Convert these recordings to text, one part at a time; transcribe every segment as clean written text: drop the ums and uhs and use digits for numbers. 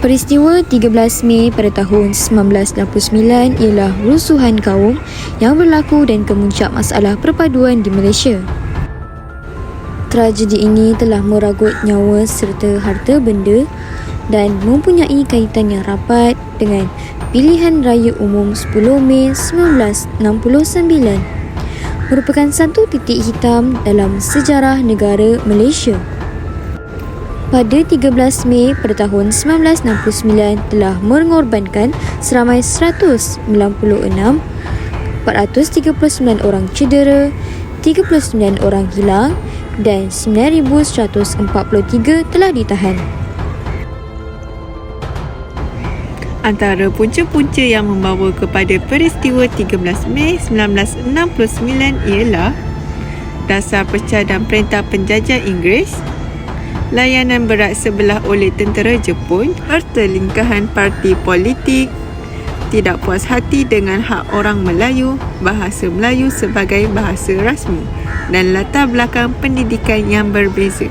Peristiwa 13 Mei pada tahun 1969 ialah rusuhan kaum yang berlaku dan kemuncak masalah perpaduan di Malaysia. Tragedi ini telah meragut nyawa serta harta benda dan mempunyai kaitan yang rapat dengan Pilihan Raya Umum 10 Mei 1969. Merupakan satu titik hitam dalam sejarah negara Malaysia. Pada 13 Mei pada tahun 1969 telah mengorbankan seramai 196, 439 orang cedera, 39 orang hilang dan 9,143 telah ditahan. Antara punca-punca yang membawa kepada peristiwa 13 Mei 1969 ialah dasar pecah dan perintah penjajah Inggeris, layanan berat sebelah oleh tentera Jepun, pertelingkahan parti politik, tidak puas hati dengan hak orang Melayu, bahasa Melayu sebagai bahasa rasmi dan latar belakang pendidikan yang berbeza.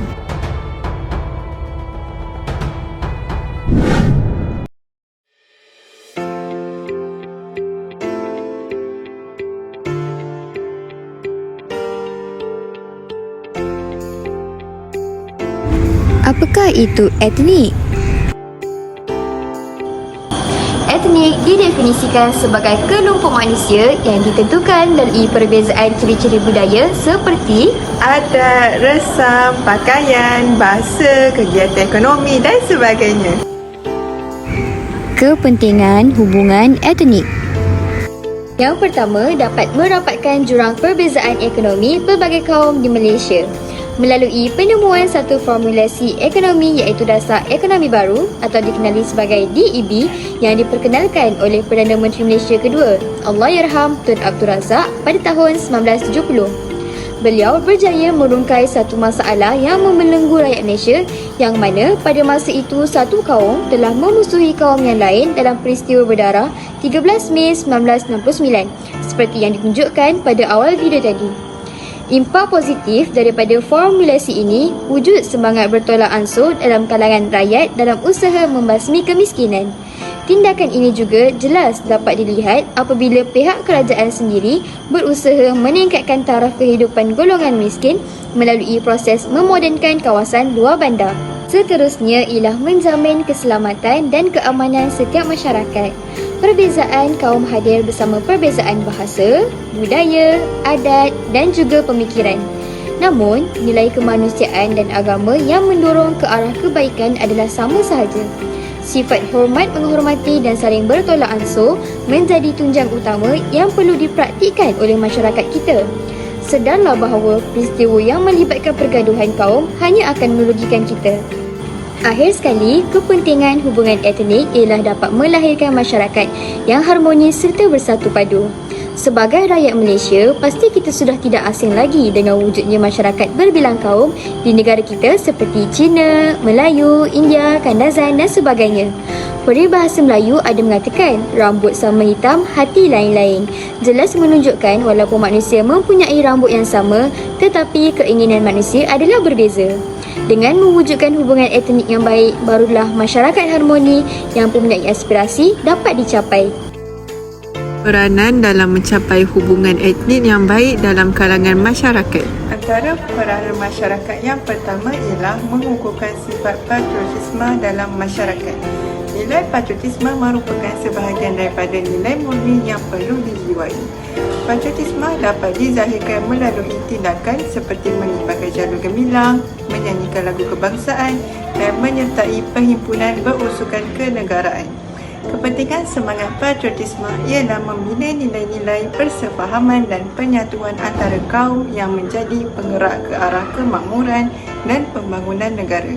Apakah itu etnik? Etnik didefinisikan sebagai kelompok manusia yang ditentukan melalui perbezaan ciri-ciri budaya seperti Adat, resam, pakaian, bahasa, kegiatan ekonomi dan sebagainya. Kepentingan hubungan etnik. yang pertama dapat merapatkan jurang perbezaan ekonomi pelbagai kaum di Malaysia melalui penemuan satu formulasi ekonomi iaitu Dasar Ekonomi Baru atau dikenali sebagai DEB yang diperkenalkan oleh Perdana Menteri Malaysia kedua, Allahyarham Tun Abdul Razak pada tahun 1970. Beliau berjaya merungkai satu masalah yang membelenggu rakyat Malaysia yang mana pada masa itu satu kaum telah memusuhi kaum yang lain dalam peristiwa berdarah 13 Mei 1969 seperti yang ditunjukkan pada awal video tadi. Impak positif daripada formulasi ini wujud semangat bertolak ansur dalam kalangan rakyat dalam usaha membasmi kemiskinan. Tindakan ini juga jelas dapat dilihat apabila pihak kerajaan sendiri berusaha meningkatkan taraf kehidupan golongan miskin melalui proses memodernkan kawasan luar bandar. Seterusnya ialah menjamin keselamatan dan keamanan setiap masyarakat. Perbezaan kaum hadir bersama perbezaan bahasa, budaya, adat dan juga pemikiran. Namun, nilai kemanusiaan dan agama yang mendorong ke arah kebaikan adalah sama sahaja. Sifat hormat menghormati dan saling bertolak ansur menjadi tunjang utama yang perlu dipraktikkan oleh masyarakat kita. Sedarlah bahawa peristiwa yang melibatkan pergaduhan kaum hanya akan merugikan kita. Akhir sekali, kepentingan hubungan etnik ialah dapat melahirkan masyarakat yang harmonis serta bersatu padu. Sebagai rakyat Malaysia, pasti kita sudah tidak asing lagi dengan wujudnya masyarakat berbilang kaum di negara kita seperti Cina, Melayu, India, Kandazan dan sebagainya. Peribahasa Melayu ada mengatakan, rambut sama hitam, hati lain-lain. Jelas menunjukkan walaupun manusia mempunyai rambut yang sama, tetapi keinginan manusia adalah berbeza. Dengan mewujudkan hubungan etnik yang baik, barulah masyarakat harmoni yang mempunyai aspirasi dapat dicapai. Peranan dalam mencapai hubungan etnik yang baik dalam kalangan masyarakat. Antara peranan masyarakat yang pertama ialah mengukuhkan sifat patriotisme dalam masyarakat. Nilai patriotisme merupakan sebahagian daripada nilai murni yang perlu dijiwai. Patriotisme dapat dizahirkan melalui tindakan seperti mengibarkan jalur gemilang, menyanyikan lagu kebangsaan dan menyertai perhimpunan berusukan kenegaraan. Kepentingan semangat patriotisme ialah membina nilai-nilai persefahaman dan penyatuan antara kaum yang menjadi penggerak ke arah kemakmuran dan pembangunan negara.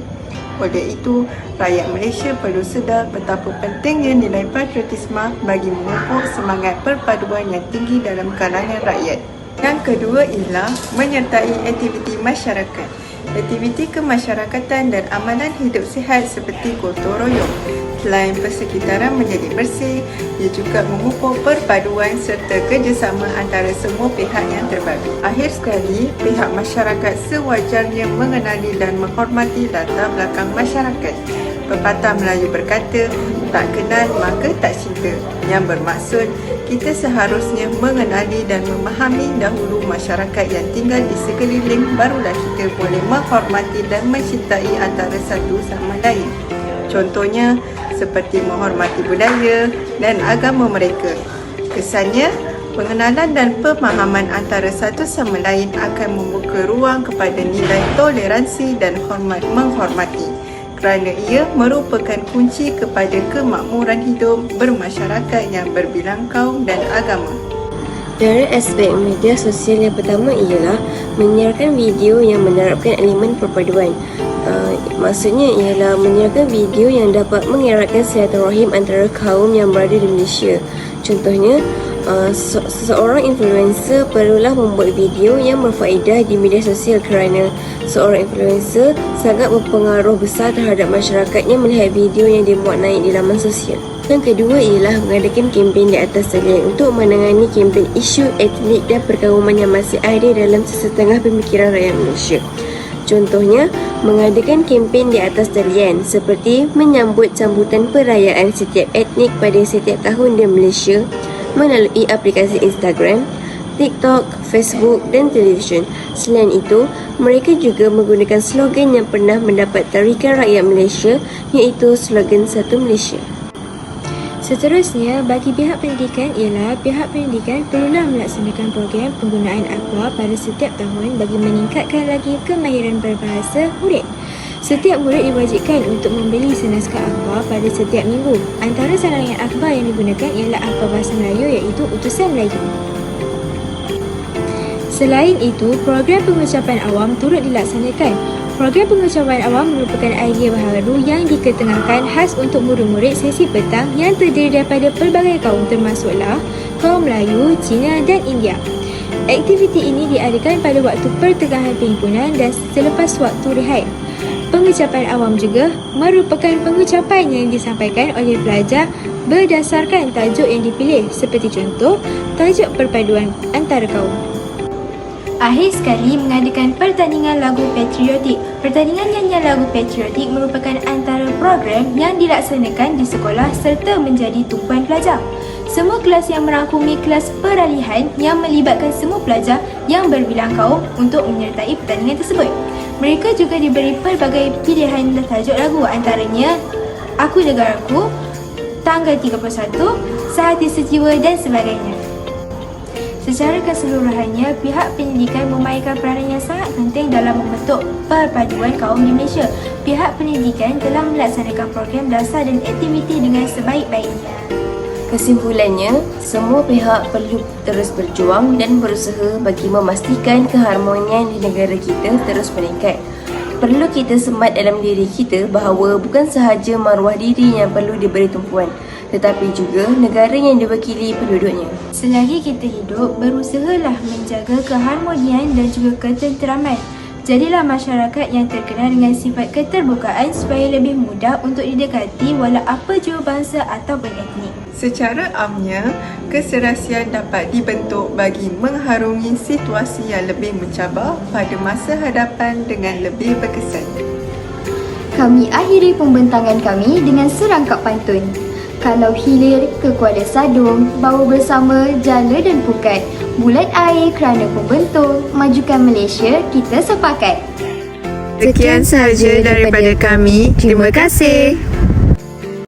Oleh itu, rakyat Malaysia perlu sedar betapa pentingnya nilai patriotisme bagi memupuk semangat perpaduan yang tinggi dalam kalangan rakyat. Yang kedua ialah menyertai aktiviti masyarakat. Aktiviti kemasyarakatan dan amalan hidup sihat seperti gotong royong. Selain persekitaran menjadi bersih, ia juga mengukur perpaduan serta kerjasama antara semua pihak yang terbabit. Akhir sekali, pihak masyarakat sewajarnya mengenali dan menghormati latar belakang masyarakat. Pepatah Melayu berkata, tak kenal maka tak cinta. Yang bermaksud, kita seharusnya mengenali dan memahami dahulu masyarakat yang tinggal di sekeliling, barulah kita boleh menghormati dan mencintai antara satu sama lain. Contohnya, seperti menghormati budaya dan agama mereka. Kesannya, pengenalan dan pemahaman antara satu sama lain akan membuka ruang kepada nilai toleransi dan hormat menghormati, kerana ia merupakan kunci kepada kemakmuran hidup bermasyarakat yang berbilang kaum dan agama. Dari aspek media sosial yang pertama ialah menyiarkan video yang menerapkan elemen perpaduan. Maksudnya ialah menyiarkan video yang dapat mengeratkan silaturahim antara kaum yang berada di Malaysia. Contohnya, seseorang influencer perlulah membuat video yang berfaedah di media sosial kerana seorang influencer sangat berpengaruh besar terhadap masyarakatnya melihat video yang dimuat naik di laman sosial. Yang kedua ialah mengadakan kempen di atas talian untuk menangani kempen isu etnik dan perkauman yang masih ada dalam sesetengah pemikiran rakyat Malaysia. Contohnya, mengadakan kempen di atas talian seperti menyambut sambutan perayaan setiap etnik pada setiap tahun di Malaysia melalui aplikasi Instagram, TikTok, Facebook dan televisyen. Selain itu, mereka juga menggunakan slogan yang pernah mendapat tarikan rakyat Malaysia, iaitu slogan Satu Malaysia. Seterusnya, bagi pihak pendidikan ialah pihak pendidikan perlulah melaksanakan program penggunaan akbar pada setiap tahun bagi meningkatkan lagi kemahiran berbahasa murid. Setiap murid diwajibkan untuk membeli senaskah akbar pada setiap minggu. Antara sarangan akbar yang digunakan ialah akbar bahasa Melayu iaitu Utusan Melayu. Selain itu, program pengucapan awam turut dilaksanakan. Program pengucapan awam merupakan idea baharu yang diketengahkan khas untuk murid-murid sesi petang yang terdiri daripada pelbagai kaum termasuklah kaum Melayu, Cina dan India. Aktiviti ini diadakan pada waktu pertengahan perhimpunan dan selepas waktu rehat. Pengucapan awam juga merupakan pengucapan yang disampaikan oleh pelajar berdasarkan tajuk yang dipilih, seperti contoh, tajuk perpaduan antara kaum. Akhir sekali, mengadakan pertandingan lagu patriotik. Pertandingan nyanyian lagu patriotik merupakan antara program yang dilaksanakan di sekolah serta menjadi tumpuan pelajar. Semua kelas yang merangkumi kelas peralihan yang melibatkan semua pelajar yang berbilang kaum untuk menyertai pertandingan tersebut. Mereka juga diberi pelbagai pilihan tajuk lagu, antaranya Aku Negaraku, Tanggal 31, Sehati Sejiwa dan sebagainya. Secara keseluruhannya, pihak pendidikan memainkan peranan yang sangat penting dalam membentuk perpaduan kaum di Malaysia. Pihak pendidikan telah melaksanakan program dasar dan aktiviti dengan sebaik-baiknya. Kesimpulannya, semua pihak perlu terus berjuang dan berusaha bagi memastikan keharmonian di negara kita terus meningkat. Perlu kita semat dalam diri kita bahawa bukan sahaja maruah diri yang perlu diberi tumpuan, tetapi juga negara yang diwakili penduduknya. Selagi kita hidup, berusahalah menjaga keharmonian dan juga ketenteraman. Jadilah masyarakat yang terkenal dengan sifat keterbukaan supaya lebih mudah untuk didekati walau apa jua bangsa ataupun etnik. Secara amnya, keserasian dapat dibentuk bagi mengharungi situasi yang lebih mencabar pada masa hadapan dengan lebih berkesan. Kami akhiri pembentangan kami dengan serangkap pantun. Kalau hilir ke Kuala Sadung, bawa bersama jala dan pukat. Bulat air kerana pembentung, majukan Malaysia kita sepakat. Sekian sahaja daripada kami. Terima kasih.